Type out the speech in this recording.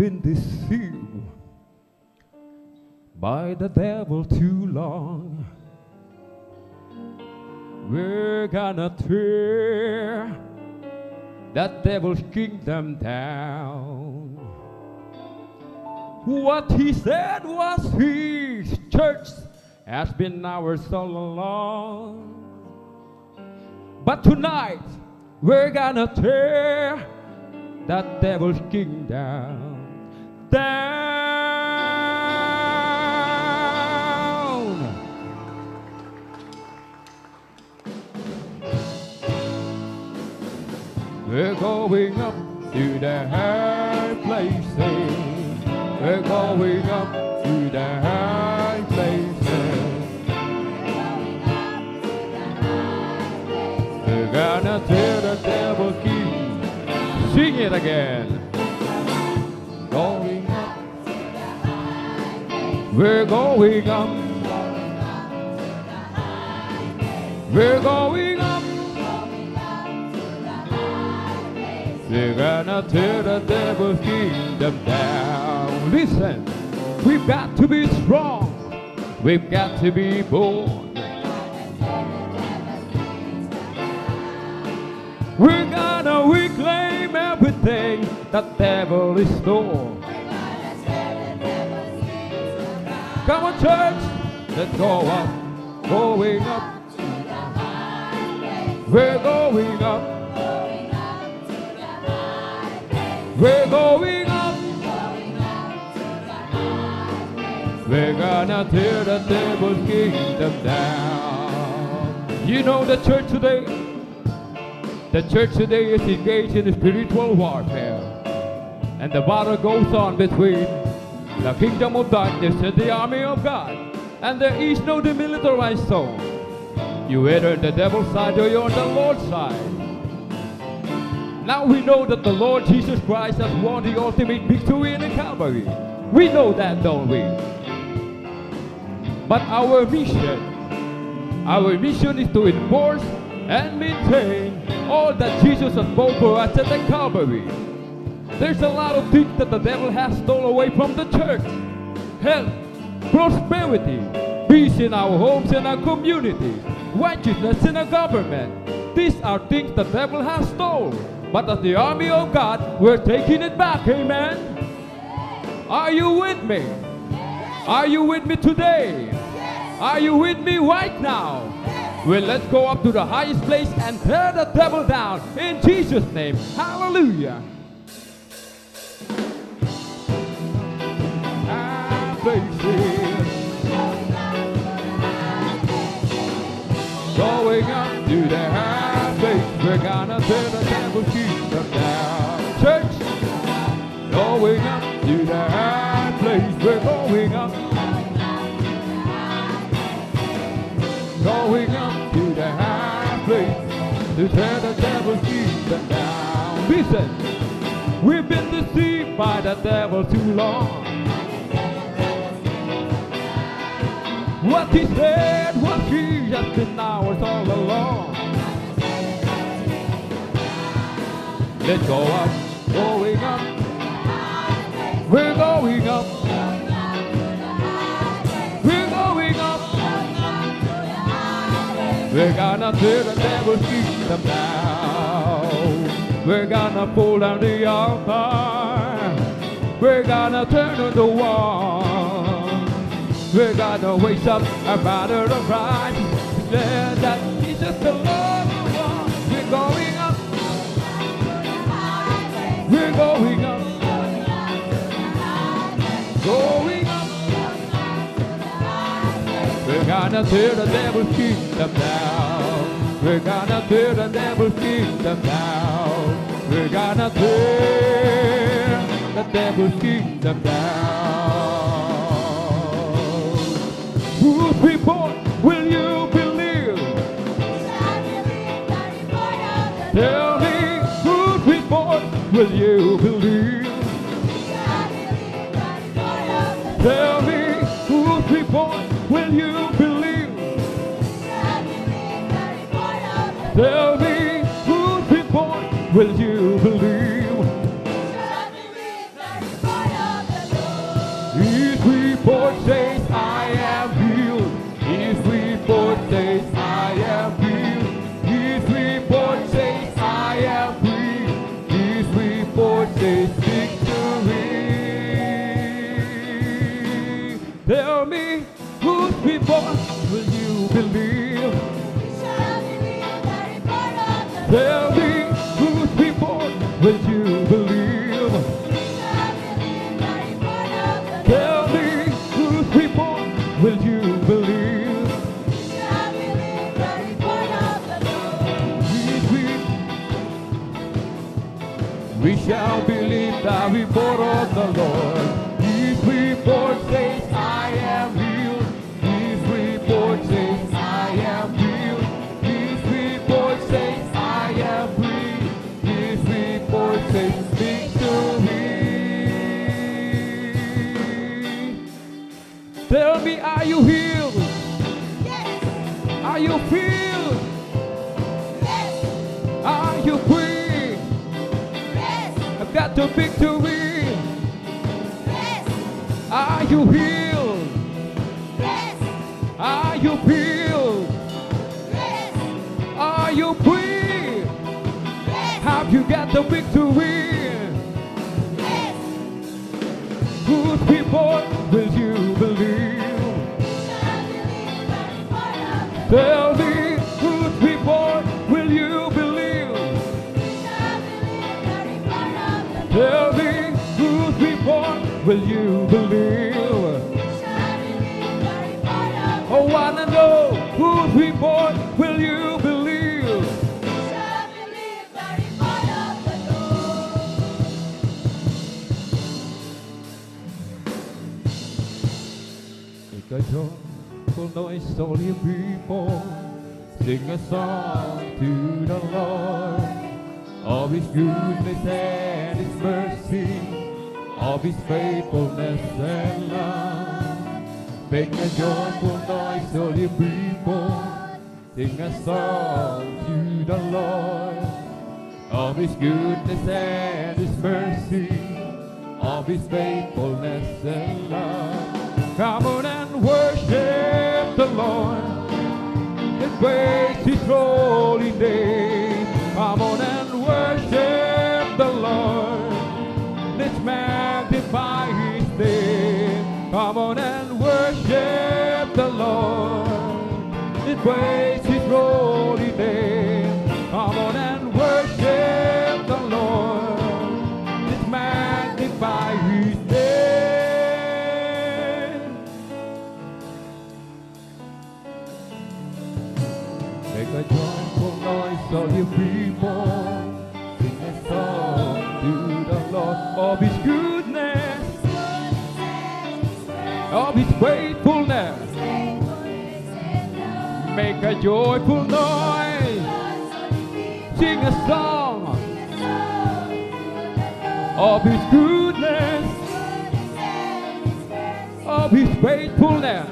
been deceived by the devil too long. We're gonna tear that devil's kingdom down. What he said was his, church has been ours all along. But tonight, we're gonna tear that devil's kingdom down. We're going up to the high places. We're going up to the high places. We're gonna tear the devil's kingdom. Sing it again. Going up to the high places. We're going up. We're going up. We're gonna tear the devil's kingdom down. Listen, we've got to be strong. We've got to be bold. We're gonna reclaim everything the devil is stole. Come on, church, let's go up, going up. We're going up. We're going up. We're gonna tear the devil's kingdom down. You know the church today? The church today is engaged in spiritual warfare. And the battle goes on between the kingdom of darkness and the army of God. And there is no demilitarized zone. You either on the devil's side or you're on the Lord's side. Now we know that the Lord Jesus Christ has won the ultimate victory in the Calvary. We know that, don't we? But our mission is to enforce and maintain all that Jesus has bought for us at the Calvary. There's a lot of things that the devil has stolen away from the church. Health, prosperity, peace in our homes and our communities, righteousness in our government. These are things the devil has stolen. But as the army of God, we're taking it back, amen? Are you with me? Are you with me today? Are you with me right now? Well, let's go up to the highest place and tear the devil down in Jesus' name. Hallelujah. High places. Going up to the high place. We're gonna tear the devil's kingdom down. Church, going up to the high place. We're going up. Going up to the high place to tear the devil's kingdom down. Listen, we've been deceived by the devil too long. What he said was he has been ours all along. Let's go up, going up. We're going up. We're going up. We're gonna tear the devil's kingdom down. We're gonna pull down the altar. We're gonna turn on the wall. We're gonna raise up a banner of righteousness. Declare that Jesus the Lord of all. We're going up. We're going up. Going up. We're gonna tear the devil's kingdom down. We're gonna tear the devil's kingdom down. We're gonna tear the devil's kingdom down. Whose report will you believe? Tell me, whose report will you believe? Tell me, whose report will you believe? Tell me, whose report will you believe? Tell me, whose report will you believe? Tell me, whose report will you believe? Tell me, whose report will you believe? We shall believe the report of the Lord. His report says, I am healed. His report says, I am healed. His report says, I am free. His report says, victory. Tell me, are you healed? Yes. Are you filled? Yes. Are you free? Yes. I've got the victory. Yes. Are you healed? Yes. Are you filled? Yes. Are you free? Yes. Have you got the victory? Yes. Whose report will you believe? Shall believe the report of the Tell me, whose report will you believe? Shall believe the report of the Tell me, whose report will you believe? Shall believe the report of Oh, wanna know, whose report will you believe? Shall believe the report of the Lord. Make a joyful noise, all you people. Sing a song to the Lord. Of His goodness and His mercy, of His faithfulness and love. Make a joyful noise, all you people. Sing a song to the Lord. Of His goodness and His mercy, of His faithfulness and love. Come on and worship the Lord. Let's praise His holy name. Come on and worship the Lord. Let's magnify His name. Come on and worship the Lord. Let's praise His holy name. Come on and worship the Lord. Let's magnify His name. Make a joyful noise, all you people. Sing a song to the Lord. Of His goodness, of His faithfulness. Make a joyful noise. Sing a song of His goodness, of His faithfulness.